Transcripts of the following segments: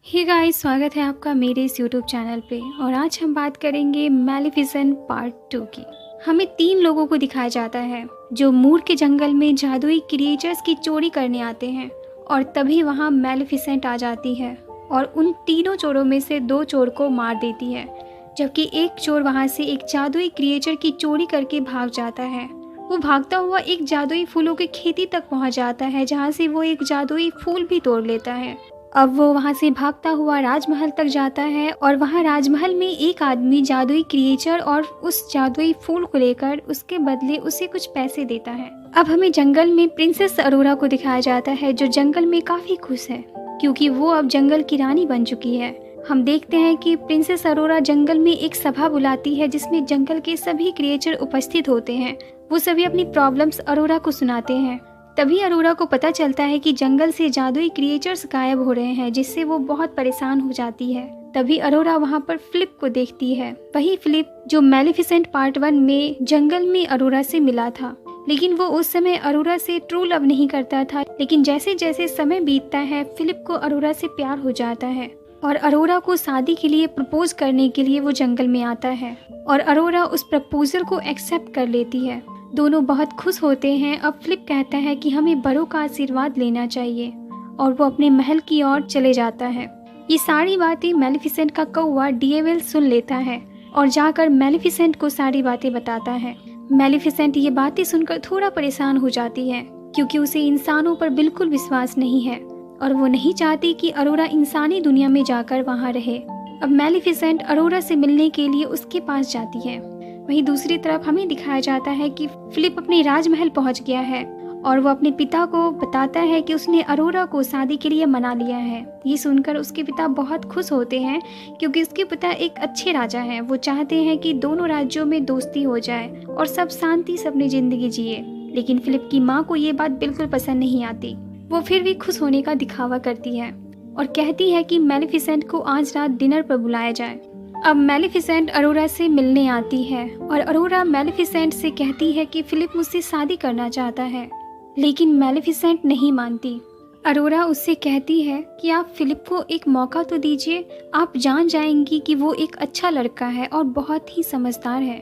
Hey guys, स्वागत है आपका मेरे इस यूट्यूब चैनल पे। और आज हम बात करेंगे मैलेफिसेंट पार्ट 2 की। हमें 3 लोगों को दिखाया जाता है जो मूर के जंगल में जादुई क्रिएचर्स की चोरी करने आते हैं और तभी वहाँ मैलेफिसेंट आ जाती है और उन तीनों चोरों में से 2 चोर को मार देती है, जबकि एक चोर वहाँ से एक जादुई क्रिएचर की चोरी करके भाग जाता है। वो भागता हुआ एक जादुई फूलों की खेती तक पहुँच जाता है, जहाँ से वो एक जादुई फूल भी तोड़ लेता है। अब वो वहाँ से भागता हुआ राजमहल तक जाता है और वहाँ राजमहल में एक आदमी जादुई क्रिएचर और उस जादुई फूल को लेकर उसके बदले उसे कुछ पैसे देता है। अब हमें जंगल में प्रिंसेस अरोरा को दिखाया जाता है, जो जंगल में काफी खुश है क्योंकि वो अब जंगल की रानी बन चुकी है। हम देखते हैं कि प्रिंसेस अरोरा जंगल में एक सभा बुलाती है जिसमें जंगल के सभी क्रिएचर उपस्थित होते हैं। वो सभी अपनी प्रॉब्लम्स अरोरा को सुनाते हैं। तभी अरोरा को पता चलता है कि जंगल से जादुई क्रिएचर्स गायब हो रहे हैं, जिससे वो बहुत परेशान हो जाती है। तभी अरोरा वहाँ पर फिलिप को देखती है, वही फिलिप जो मैलेफिसेंट पार्ट 1 में जंगल में अरोरा से मिला था। लेकिन वो उस समय अरोरा से ट्रू लव नहीं करता था, लेकिन जैसे जैसे समय बीतता है फिलिप को अरोरा से प्यार हो जाता है और अरोरा को शादी के लिए प्रपोज करने के लिए वो जंगल में आता है और अरोरा उस प्रपोजल को एक्सेप्ट कर लेती है। दोनों बहुत खुश होते हैं। अब फिलिप कहता है कि हमें बड़ों का आशीर्वाद लेना चाहिए और वो अपने महल की ओर चले जाता है। ये सारी बातें मैलेफिसेंट का कौवा डीएवेल सुन लेता है और जाकर मैलेफिसेंट को सारी बातें बताता है। मैलेफिसेंट ये बातें सुनकर थोड़ा परेशान हो जाती है क्योंकि उसे इंसानों पर बिल्कुल विश्वास नहीं है और वो नहीं चाहती कि अरोरा इंसानी दुनिया में जाकर वहाँ रहे। अब मैलेफिसेंट अरोरा से मिलने के लिए उसके पास जाती है। वहीं दूसरी तरफ हमें दिखाया जाता है कि फिलिप अपने राजमहल पहुंच गया है और वो अपने पिता को बताता है कि उसने अरोरा को शादी के लिए मना लिया है। ये सुनकर उसके पिता बहुत खुश होते हैं क्योंकि उसके पिता एक अच्छे राजा हैं। वो चाहते हैं कि दोनों राज्यों में दोस्ती हो जाए और सब शांति से अपनी जिंदगी जिए। लेकिन फिलिप की माँ को ये बात बिल्कुल पसंद नहीं आती। वो फिर भी खुश होने का दिखावा करती है और कहती है कि मैलेफिसेंट को आज रात डिनर पर बुलाया जाए। अब मैलेफिसेंट अरोरा से मिलने आती है और अरोरा मैलेफिसेंट से कहती है कि फिलिप मुझसे शादी करना चाहता है, लेकिन मैलेफिसेंट नहीं मानती। अरोरा उससे कहती है कि आप फिलिप को एक मौका तो दीजिए, आप जान जाएंगी कि वो एक अच्छा लड़का है और बहुत ही समझदार है।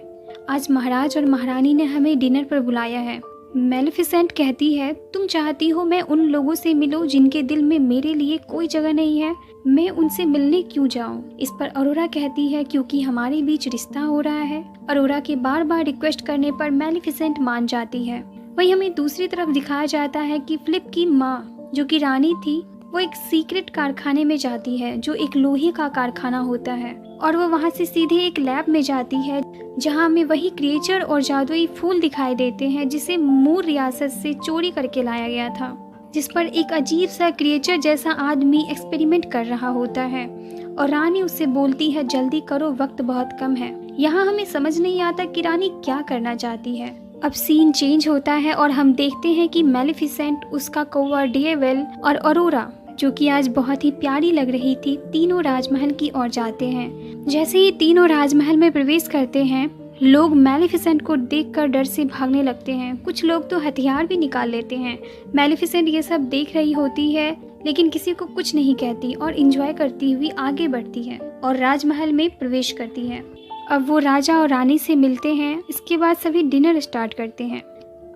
आज महाराज और महारानी ने हमें डिनर पर बुलाया है। मैलेफिसेंट कहती है, तुम चाहती हो मैं उन लोगों से मिलूं जिनके दिल में मेरे लिए कोई जगह नहीं है, मैं उनसे मिलने क्यों जाऊं? इस पर अरोरा कहती है क्योंकि हमारे बीच रिश्ता हो रहा है। अरोरा के बार बार रिक्वेस्ट करने पर मैलेफिसेंट मान जाती है। वहीं हमें दूसरी तरफ दिखाया जाता है कि फिलिप की माँ जो कि रानी थी, वो एक सीक्रेट कारखाने में जाती है जो एक लोहे का कारखाना होता है और वो वहाँ से सीधे एक लैब में जाती है जहाँ हमें वही क्रिएचर और जादुई फूल दिखाई देते हैं जिसे मूर रियासत से चोरी करके लाया गया था, जिस पर एक अजीब सा क्रिएचर जैसा आदमी एक्सपेरिमेंट कर रहा होता है और रानी उससे बोलती है जल्दी करो, वक्त बहुत कम है। यहाँ हमें समझ नहीं आता कि रानी क्या करना चाहती है। अब सीन चेंज होता है और हम देखते हैं कि मैलेफिसेंट, उसका कौवा डीएवेल और अरोरा, जो कि आज बहुत ही प्यारी लग रही थी, तीनों राजमहल की ओर जाते हैं। जैसे ही तीनों राजमहल में प्रवेश करते हैं, लोग मैलेफिसेंट को देखकर डर से भागने लगते हैं। कुछ लोग तो हथियार भी निकाल लेते हैं। मैलेफिसेंट ये सब देख रही होती है लेकिन किसी को कुछ नहीं कहती और एंजॉय करती हुई आगे बढ़ती है और राजमहल में प्रवेश करती है। अब वो राजा और रानी से मिलते हैं। इसके बाद सभी डिनर स्टार्ट करते हैं।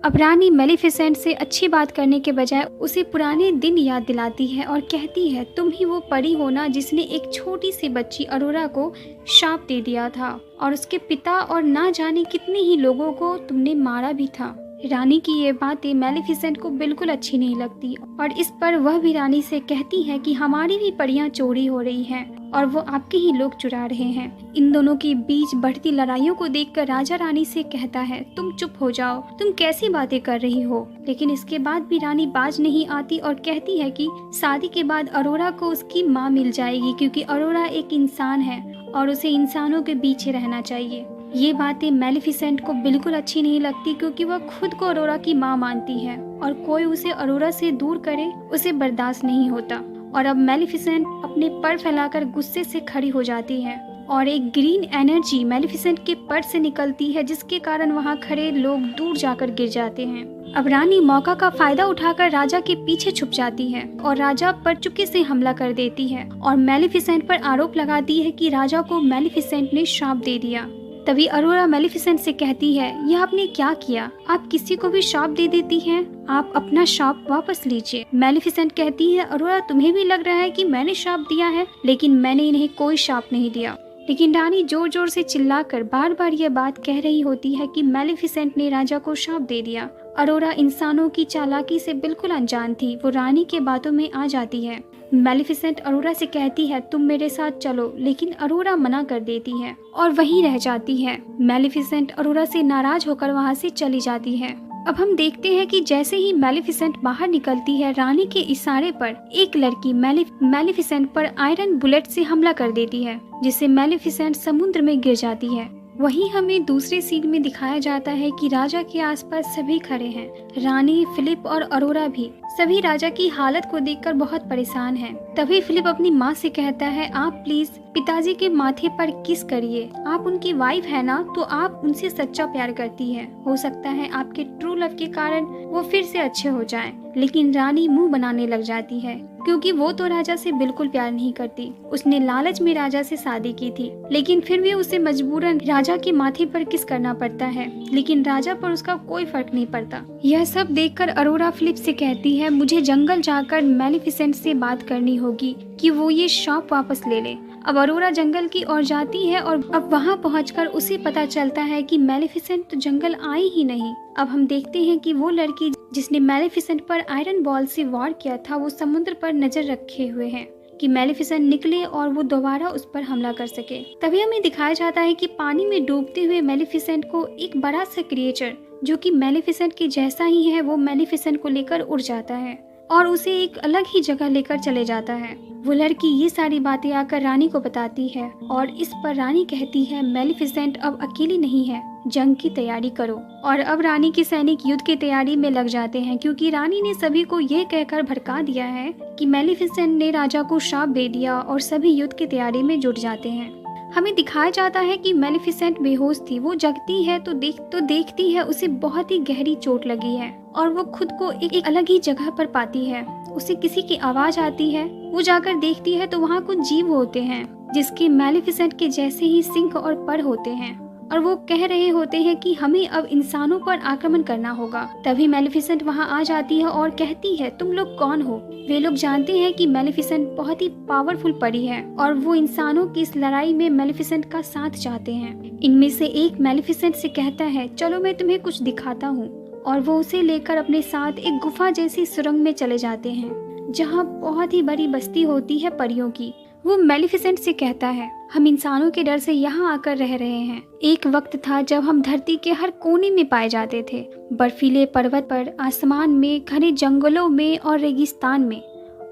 अब रानी मैलेफिसेंट से अच्छी बात करने के बजाय उसे पुराने दिन याद दिलाती है और कहती है, तुम ही वो परी हो ना जिसने एक छोटी सी बच्ची अरोरा को शाप दे दिया था और उसके पिता और ना जाने कितने ही लोगों को तुमने मारा भी था। रानी की ये बातें मैलेफिसेंट को बिल्कुल अच्छी नहीं लगती और इस पर वह भी रानी से कहती है कि हमारी भी परियां चोरी हो रही हैं और वो आपके ही लोग चुरा रहे हैं। इन दोनों के बीच बढ़ती लड़ाइयों को देखकर राजा रानी से कहता है, तुम चुप हो जाओ, तुम कैसी बातें कर रही हो। लेकिन इसके बाद भी रानी बाज नहीं आती और कहती है कि शादी के बाद अरोरा को उसकी माँ मिल जाएगी क्योंकि अरोरा एक इंसान है और उसे इंसानों के पीछे रहना चाहिए। ये बातें मैलेफिसेंट को बिल्कुल अच्छी नहीं लगती क्योंकि वह खुद को अरोरा की माँ मानती है और कोई उसे अरोरा से दूर करे उसे बर्दाश्त नहीं होता। और अब मैलेफिसेंट अपने पर फैलाकर गुस्से से खड़ी हो जाती है। और एक ग्रीन एनर्जी मैलिफिसेंट के पर से निकलती है, जिसके कारण वहाँ खड़े लोग दूर जाकर गिर जाते हैं। अब रानी मौका का फायदा उठाकर राजा के पीछे छुप जाती है और राजा पर चुपके से हमला कर देती है और मैलिफिसेंट पर आरोप लगाती है कि राजा को मैलिफिसेंट ने श्राप दे दिया। तभी अरोरा मैलिफिसेंट से कहती है, यह आपने क्या किया? आप किसी को भी श्राप दे देती हैं। आप अपना श्राप वापस लीजिए। मैलिफिसेंट कहती है, अरोरा तुम्हें भी लग रहा है कि मैंने श्राप दिया है, लेकिन मैंने इन्हें कोई श्राप नहीं दिया। लेकिन रानी जोर जोर से चिल्लाकर बार बार यह बात कह रही होती है कि मैलिफिसेंट ने राजा को श्राप दे दिया। अरोरा इंसानों की चालाकी से बिल्कुल अनजान थी। वो रानी के बातों में आ जाती है। मैलिफिसेंट अरोरा से कहती है, तुम मेरे साथ चलो, लेकिन अरोरा मना कर देती है और वहीं रह जाती है। मैलिफिसेंट अरोरा से नाराज होकर वहां से चली जाती है। अब हम देखते हैं कि जैसे ही मैलिफिसेंट बाहर निकलती है, रानी के इशारे पर एक लड़की मैलिफिसेंट पर आयरन बुलेट से हमला कर देती है, जिससे मैलिफिसेंट समुद्र में गिर जाती है। वहीं हमें दूसरे सीन में दिखाया जाता है कि राजा के आसपास सभी खड़े हैं। रानी, फिलिप और अरोरा भी। सभी राजा की हालत को देखकर बहुत परेशान हैं। तभी फिलिप अपनी माँ से कहता है, आप प्लीज पिताजी के माथे पर किस करिए। आप उनकी वाइफ है ना, तो आप उनसे सच्चा प्यार करती है। हो सकता है आपके ट्रू लव के कारण वो फिर से अच्छे हो जाएं। लेकिन रानी मुंह बनाने लग जाती है, क्योंकि वो तो राजा से बिल्कुल प्यार नहीं करती। उसने लालच में राजा से शादी की थी, लेकिन फिर भी उसे मजबूरन राजा के माथे पर किस करना पड़ता है। लेकिन राजा पर उसका कोई फर्क नहीं पड़ता। यह सब देखकर अरोरा फिलिप से कहती है, मुझे जंगल जाकर मैलिफिसेंट से बात करनी होगी कि वो ये श्राप वापस ले ले। अब अरोरा जंगल की ओर जाती है और अब वहाँ पहुंचकर उसे पता चलता है कि मैलिफिसेंट तो जंगल आई ही नहीं। अब हम देखते हैं कि वो लड़की जिसने मैलिफिसेंट पर आयरन बॉल से वार किया था, वो समुद्र पर नजर रखे हुए हैं कि मैलिफिसेंट निकले और वो दोबारा उस पर हमला कर सके। तभी हमें दिखाया जाता है कि पानी में डूबते हुए मैलिफिसेंट को एक बड़ा सा क्रिएचर, जो कि मैलिफिसेंट के जैसा ही है, वो मैलिफिसेंट को लेकर उड़ जाता है और उसे एक अलग ही जगह लेकर चले जाता है। वो लड़की ये सारी बातें आकर रानी को बताती है और इस पर रानी कहती है, मैलिफिसेंट अब अकेली नहीं है, जंग की तैयारी करो। और अब रानी के सैनिक युद्ध की तैयारी में लग जाते हैं, क्योंकि रानी ने सभी को ये कहकर भड़का दिया है कि मैलिफिसेंट ने राजा को श्राप दे दिया और सभी युद्ध की तैयारी में जुट जाते हैं। हमें दिखाया जाता है कि मैलिफिसेंट बेहोश थी। वो जगती है तो देखती है उसे बहुत ही गहरी चोट लगी है और वो खुद को एक अलग ही जगह पर पाती है। उसे किसी की आवाज आती है। वो जाकर देखती है तो वहाँ कुछ जीव होते हैं जिसके मैलिफिसेंट के जैसे ही सिंह और पर होते हैं और वो कह रहे होते हैं कि हमें अब इंसानों पर आक्रमण करना होगा। तभी मैलिफिसेंट वहां आ जाती है और कहती है, तुम लोग कौन हो? वे लोग जानते हैं कि मैलिफिसेंट बहुत ही पावरफुल परी है और वो इंसानों की इस लड़ाई में मैलिफिसेंट का साथ चाहते हैं। इनमें से एक मैलिफिसेंट से कहता है, चलो मैं तुम्हें कुछ दिखाता हूँ, और वो उसे लेकर अपने साथ एक गुफा जैसी सुरंग में चले जाते हैं, जहाँ बहुत ही बड़ी बस्ती होती है परियों की। वो मैलिफिसेंट से कहता है, हम इंसानों के डर से यहाँ आकर रह रहे हैं। एक वक्त था जब हम धरती के हर कोने में पाए जाते थे, बर्फीले पर्वत पर, आसमान में, घने जंगलों में और रेगिस्तान में,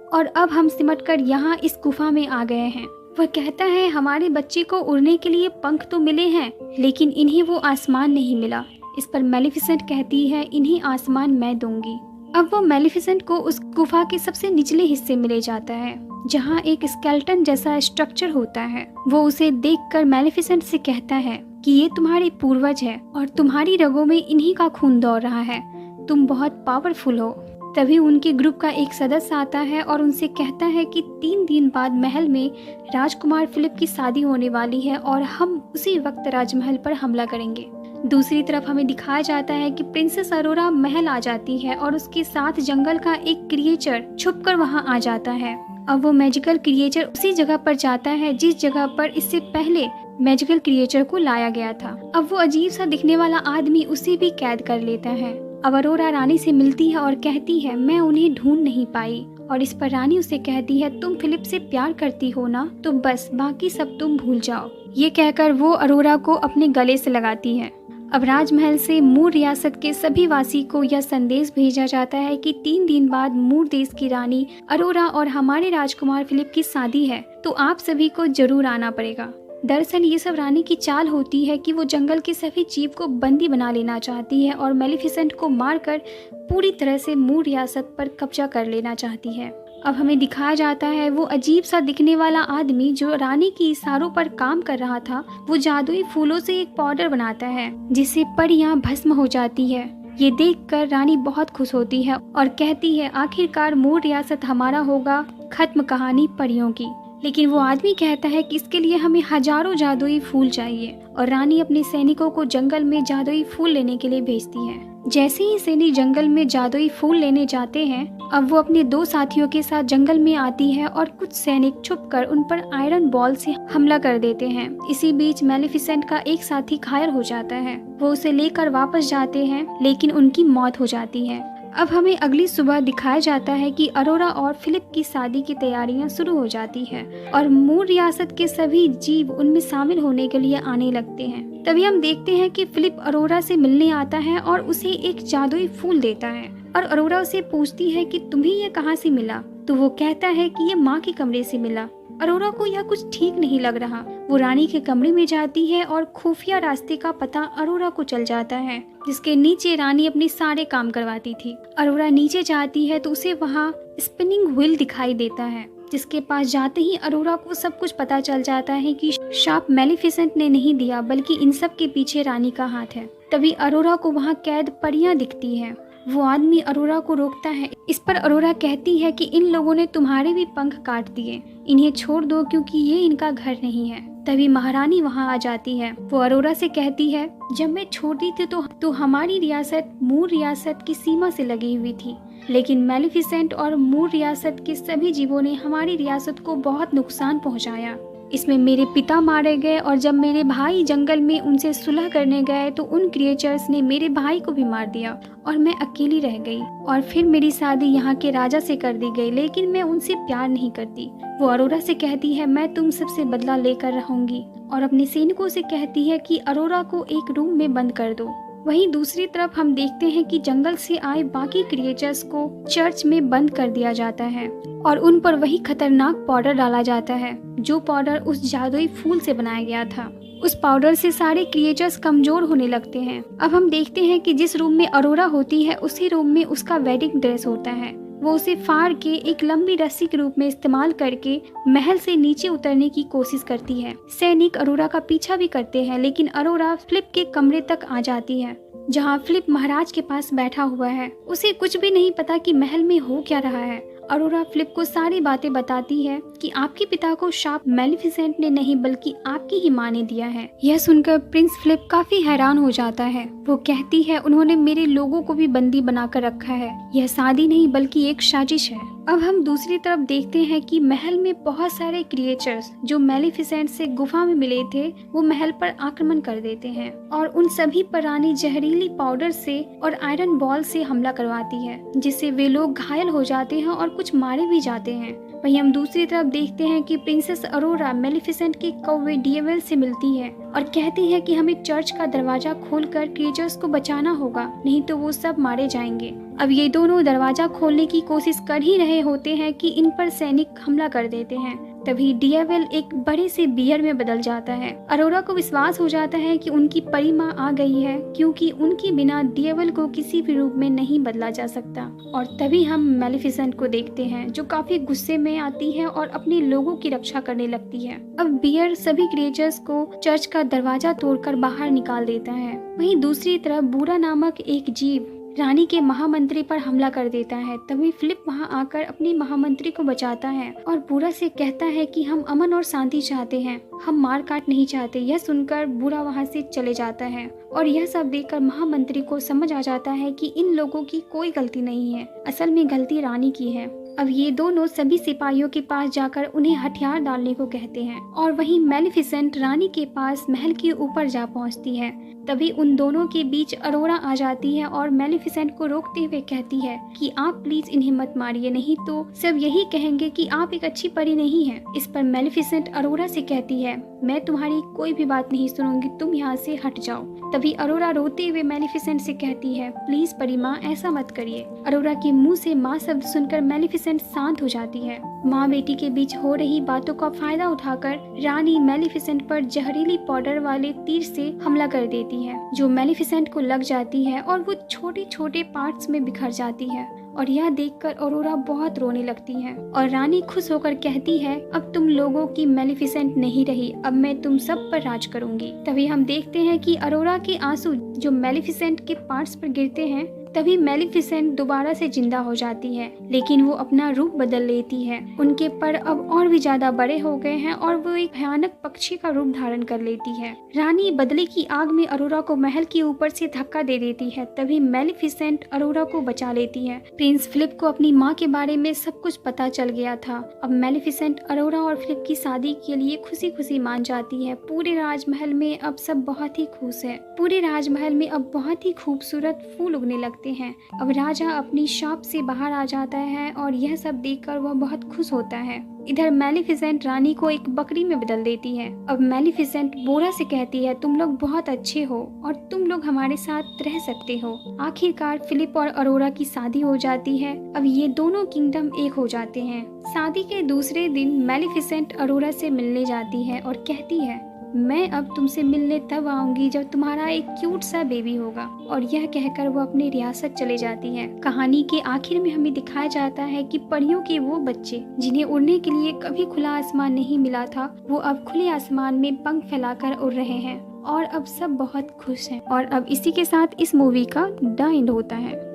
और अब हम सिमटकर यहाँ इस गुफा में आ गए हैं। वह कहता है, हमारे बच्चे को उड़ने के लिए पंख तो मिले हैं, लेकिन इन्हें वो आसमान नहीं मिला। इस पर मैलिफिसेंट कहती है, इन्हें आसमान मैं दूंगी। अब वो मैलिफिसेंट को उस गुफा के सबसे निचले हिस्से में ले जाता है, जहाँ एक स्केलेटन जैसा स्ट्रक्चर होता है। वो उसे देखकर मैलिफिसेंट से कहता है कि ये तुम्हारे पूर्वज है और तुम्हारी रगों में इन्हीं का खून दौड़ रहा है, तुम बहुत पावरफुल हो। तभी उनके ग्रुप का एक सदस्य आता है और उनसे कहता है कि 3 दिन बाद महल में राजकुमार फिलिप की शादी होने वाली है और हम उसी वक्त राजमहल पर हमला करेंगे। दूसरी तरफ हमें दिखाया जाता है कि प्रिंसेस अरोरा महल आ जाती है और उसके साथ जंगल का एक क्रिएचर छुपकर वहां आ जाता है। अब वो मैजिकल क्रिएचर उसी जगह पर जाता है जिस जगह पर इससे पहले मैजिकल क्रिएचर को लाया गया था। अब वो अजीब सा दिखने वाला आदमी उसे भी कैद कर लेता है। अब अरोरा रानी से मिलती है और कहती है, मैं उन्हें ढूंढ नहीं पाई। और इस पर रानी उसे कहती है, तुम फिलिप से प्यार करती हो ना, तो बस बाकी सब तुम भूल जाओ। ये कहकर वो अरोरा को अपने गले से लगाती है। अब राजमहल से मूर रियासत के सभी वासी को यह संदेश भेजा जाता है कि 3 दिन बाद मूर देश की रानी अरोरा और हमारे राजकुमार फिलिप की शादी है, तो आप सभी को जरूर आना पड़ेगा। दरअसल ये सब रानी की चाल होती है कि वो जंगल के सभी जीव को बंदी बना लेना चाहती है और मैलिफिसेंट को मारकर पूरी तरह से मूर रियासत पर कब्जा कर लेना चाहती है। अब हमें दिखाया जाता है वो अजीब सा दिखने वाला आदमी जो रानी के इशारों पर काम कर रहा था, वो जादुई फूलों से एक पाउडर बनाता है जिससे परियां भस्म हो जाती है। ये देखकर रानी बहुत खुश होती है और कहती है आखिरकार मूर रियासत हमारा होगा, खत्म कहानी परियों की। लेकिन वो आदमी कहता है कि इसके लिए हमें हजारों जादुई फूल चाहिए और रानी अपने सैनिकों को जंगल में जादुई फूल लेने के लिए भेजती है। जैसे ही सैनिक जंगल में जादुई फूल लेने जाते हैं, अब वो अपने 2 साथियों के साथ जंगल में आती है और कुछ सैनिक छुपकर उन पर आयरन बॉल से हमला कर देते हैं। इसी बीच मैलेफिसेंट का एक साथी घायल हो जाता है। वो उसे लेकर वापस जाते हैं लेकिन उनकी मौत हो जाती है। अब हमें अगली सुबह दिखाया जाता है कि अरोरा और फिलिप की शादी की तैयारियां शुरू हो जाती है और मूर रियासत के सभी जीव उनमें शामिल होने के लिए आने लगते हैं। तभी हम देखते हैं कि फिलिप अरोरा से मिलने आता है और उसे एक जादुई फूल देता है और अरोरा उसे पूछती है कि तुम्हें ये कहाँ से मिला, तो वो कहता है कि ये माँ के कमरे से मिला। अरोरा को यह कुछ ठीक नहीं लग रहा। वो रानी के कमरे में जाती है और खुफिया रास्ते का पता अरोरा को चल जाता है जिसके नीचे रानी अपने सारे काम करवाती थी। अरोरा नीचे जाती है तो उसे वहाँ स्पिनिंग व्हील दिखाई देता है, जिसके पास जाते ही अरोरा को सब कुछ पता चल जाता है कि शाप मैलेफिसेंट ने नहीं दिया बल्कि इन सब के पीछे रानी का हाथ है। तभी अरोरा को वहाँ कैद परियां दिखती है। वो आदमी अरोरा को रोकता है। इस पर अरोरा कहती है कि इन लोगों ने तुम्हारे भी पंख काट दिए, इन्हें छोड़ दो क्योंकि ये इनका घर नहीं है। तभी महारानी वहाँ आ जाती है। वो अरोरा से कहती है जब मैं छोटी थी तो हमारी रियासत मूर रियासत की सीमा से लगी हुई थी, लेकिन मैलेफिसेंट और मूर रियासत के सभी जीवों ने हमारी रियासत को बहुत नुकसान पहुँचाया। इसमें मेरे पिता मारे गए और जब मेरे भाई जंगल में उनसे सुलह करने गए तो उन क्रिएचर्स ने मेरे भाई को भी मार दिया और मैं अकेली रह गई। और फिर मेरी शादी यहाँ के राजा से कर दी गई, लेकिन मैं उनसे प्यार नहीं करती। वो अरोरा से कहती है मैं तुम सबसे बदला लेकर रहूंगी और अपने सैनिकों से कहती है कि अरोरा को एक रूम में बंद कर दो। वहीं दूसरी तरफ हम देखते हैं कि जंगल से आए बाकी क्रिएचर्स को चर्च में बंद कर दिया जाता है और उन पर वही खतरनाक पाउडर डाला जाता है जो पाउडर उस जादुई फूल से बनाया गया था। उस पाउडर से सारे क्रिएचर्स कमजोर होने लगते हैं। अब हम देखते हैं कि जिस रूम में अरोरा होती है उसी रूम में उसका वेडिंग ड्रेस होता है। वो उसे फाड़ के एक लंबी रस्सी के रूप में इस्तेमाल करके महल से नीचे उतरने की कोशिश करती है। सैनिक अरोरा का पीछा भी करते हैं, लेकिन अरोरा फिलिप के कमरे तक आ जाती है जहां फिलिप महाराज के पास बैठा हुआ है। उसे कुछ भी नहीं पता कि महल में हो क्या रहा है। अरोरा फिलिप को सारी बातें बताती है कि आपके पिता को शाप मैलेफिसेंट ने नहीं बल्कि आपकी ही माँ ने दिया है। यह सुनकर प्रिंस फिलिप काफी हैरान हो जाता है। वो कहती है उन्होंने मेरे लोगों को भी बंदी बनाकर रखा है, यह शादी नहीं बल्कि एक साजिश है। अब हम दूसरी तरफ देखते हैं कि महल में बहुत सारे क्रिएचर्स जो मैलेफिसेंट से गुफा में मिले थे वो महल पर आक्रमण कर देते हैं और उन सभी पर रानी जहरीली पाउडर से और आयरन बॉल से हमला करवाती है, जिससे वे लोग घायल हो जाते हैं और कुछ मारे भी जाते हैं। वहीं हम दूसरी तरफ देखते हैं कि प्रिंसेस अरोरा मैलेफिसेंट के कौवे डीएवेल से मिलती है और कहती है कि हमें चर्च का दरवाजा खोलकर क्रिएचर्स को बचाना होगा, नहीं तो वो सब मारे जाएंगे। अब ये दोनों दरवाजा खोलने की कोशिश कर ही रहे होते हैं कि इन पर सैनिक हमला कर देते हैं। तभी डीएवेल एक बड़े से बियर में बदल जाता है। अरोरा को विश्वास हो जाता है कि उनकी परी माँ आ गई है, क्योंकि उनके बिना डीएवेल को किसी भी रूप में नहीं बदला जा सकता। और तभी हम मैलेफिसेंट को देखते हैं जो काफी गुस्से में आती है और अपने लोगों की रक्षा करने लगती है। अब बियर सभी क्रिएचर्स को चर्च का दरवाजा तोड़कर बाहर निकाल देता है। वहीं दूसरी तरफ बूरा नामक एक जीव रानी के महामंत्री पर हमला कर देता है। तभी फिलिप वहां आकर अपनी महामंत्री को बचाता है और बूरा से कहता है कि हम अमन और शांति चाहते हैं, हम मार काट नहीं चाहते। यह सुनकर बूरा वहां से चले जाता है और यह सब देखकर महामंत्री को समझ आ जाता है कि इन लोगों की कोई गलती नहीं है, असल में गलती रानी की है। अब ये दोनों सभी सिपाहियों के पास जाकर उन्हें हथियार डालने को कहते हैं और वहीं मैलेफिसेंट रानी के पास महल के ऊपर जा पहुंचती है। तभी उन दोनों के बीच अरोरा आ जाती है और मैलेफिसेंट को रोकते हुए कहती है कि आप प्लीज इन्हें मत मारिए, नहीं तो सब यही कहेंगे कि आप एक अच्छी परी नहीं है। इस पर मैलेफिसेंट अरोरा से कहती है मैं तुम्हारी कोई भी बात नहीं सुनूंगी, तुम यहाँ से हट जाओ। तभी अरोरा रोते हुए मैलेफिसेंट से कहती है प्लीज परी माँ ऐसा मत करिए। अरोरा के मुंह से माँ शब्द सुनकर मैलेफिसेंट शांत हो जाती है। माँ बेटी के बीच हो रही बातों का फायदा उठाकर रानी मैलेफिसेंट पर जहरीली पाउडर वाले तीर से हमला कर देती है, जो मैलेफिसेंट को लग जाती है और वो छोटे छोटे पार्ट्स में बिखर जाती है और यह देखकर अरोरा बहुत रोने लगती है और रानी खुश होकर कहती है, अब तुम लोगों की मेलिफिसेंट नहीं रही, अब मैं तुम सब पर राज करूंगी। तभी हम देखते हैं कि अरोरा के आंसू जो मेलिफिसेंट के पार्ट्स पर गिरते हैं, तभी मेलिफिसेंट दोबारा से जिंदा हो जाती है, लेकिन वो अपना रूप बदल लेती है। उनके पर अब और भी ज्यादा बड़े हो गए हैं और वो एक भयानक पक्षी का रूप धारण कर लेती है। रानी बदले की आग में अरोरा को महल के ऊपर से धक्का दे देती है, तभी मेलिफिसेंट अरोरा को बचा लेती है। प्रिंस फिलिप को अपनी माँ के बारे में सब कुछ पता चल गया था। अब मेलिफिसेंट अरोरा और फिलिप की शादी के लिए खुशी खुशी मान जाती है। पूरे राजमहल में अब सब बहुत ही खुश है। पूरे राजमहल में अब बहुत ही खूबसूरत फूल उगने लगते हैं। अब राजा अपनी शॉप से बाहर आ जाता है और यह सब देखकर वह बहुत खुश होता है। इधर मेलिफिसेंट रानी को एक बकरी में बदल देती है। अब मेलिफिसेंट बोरा से कहती है, तुम लोग बहुत अच्छे हो और तुम लोग हमारे साथ रह सकते हो। आखिरकार फिलिप और अरोरा की शादी हो जाती है। अब ये दोनों किंगडम एक हो जाते हैं। शादी के दूसरे दिन मेलिफिसेंट अरोरा से मिलने जाती है और कहती है, मैं अब तुमसे मिलने तब आऊंगी जब तुम्हारा एक क्यूट सा बेबी होगा। और यह कहकर वो अपनी रियासत चले जाती है। कहानी के आखिर में हमें दिखाया जाता है कि परियों के वो बच्चे जिन्हें उड़ने के लिए कभी खुला आसमान नहीं मिला था, वो अब खुले आसमान में पंख फैलाकर उड़ रहे हैं और अब सब बहुत खुश हैं। और अब इसी के साथ इस मूवी का द एंड होता है।